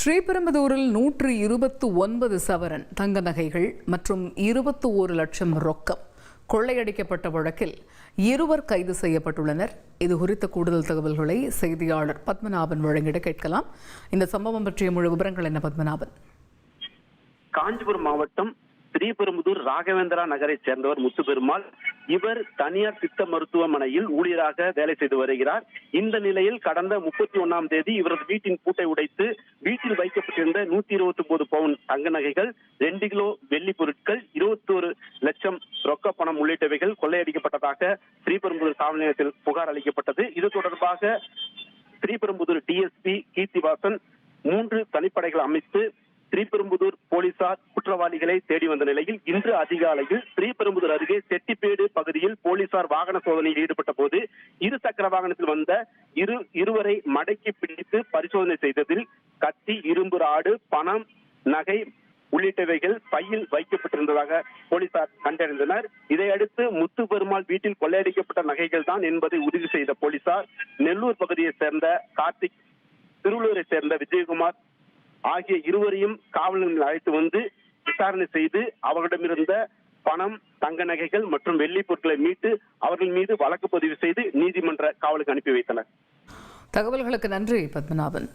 ஸ்ரீபெரும்புதூரில் 129 சவரன் தங்க நகைகள் மற்றும் 21 லட்சம் ரொக்கம் கொள்ளையடிக்கப்பட்ட வழக்கில் இருவர் கைது செய்யப்பட்டுள்ளனர். இது குறித்த கூடுதல் தகவல்களை செய்தியாளர் பத்மநாபன் வழங்கிட கேட்கலாம். இந்த சம்பவம் பற்றிய முழு விவரங்கள் என்ன பத்மநாபன்? காஞ்சிபுரம் மாவட்டம் ஸ்ரீபெரும்புதூர் ராகவேந்திரா நகரை சேர்ந்தவர் முத்துப்பெருமாள். இவர் தனியார் சித்த மருத்துவமனையில் ஊழியராக வேலை செய்து வருகிறார். இந்த நிலையில் கடந்த 31ஆம் தேதி இவரது வீட்டின் பூட்டை உடைத்து வீட்டில் வைக்கப்பட்டிருந்த 129 பவுன் தங்க நகைகள், 2 கிலோ வெள்ளி பொருட்கள், 21 லட்சம் ரொக்க பணம் உள்ளிட்டவைகள் கொள்ளையடிக்கப்பட்டதாக ஸ்ரீபெரும்புதூர் காவல் நிலையத்தில் புகார் அளிக்கப்பட்டது. இது தொடர்பாக ஸ்ரீபெரும்புதூர் டிஎஸ்பி கீர்த்திவாசன் 3 தனிப்படைகள் அமைத்து ஸ்ரீபெரும்புதூர் போலீசார் குற்றவாளிகளை தேடி வந்த நிலையில் இன்று அதிகாலையில் ஸ்ரீபெரும்புதூர் அருகே செட்டிப்பேடு பகுதியில் போலீசார் வாகன சோதனையில் ஈடுபட்ட போது இருசக்கர வாகனத்தில் வந்த இருவரை மடக்கி பிடித்து பரிசோதனை செய்ததில் கத்தி, இரும்பு ராடு, பணம், நகை உள்ளிட்டவைகள் பையில் வைக்கப்பட்டிருந்ததாக போலீசார் கண்டறிந்தனர். இதையடுத்து முத்துப்பெருமாள் வீட்டில் கொள்ளையடிக்கப்பட்ட நகைகள் தான் என்பதை உறுதி செய்த போலீசார் நெல்லூர் பகுதியை சேர்ந்த கார்த்திக், திருவள்ளூரை சேர்ந்த விஜயகுமார் ஆகிய இருவரையும் காவல் நிலையத்தில் அழைத்து வந்து விசாரணை செய்து அவர்களிடமிருந்த பணம், தங்க நகைகள் மற்றும் வெள்ளி பொருட்களை மீட்டு அவர்கள் மீது வழக்கு பதிவு செய்து நீதிமன்ற காவலுக்கு அனுப்பி வைத்தனர். தகவல்களுக்கு நன்றி பத்மநாபன்.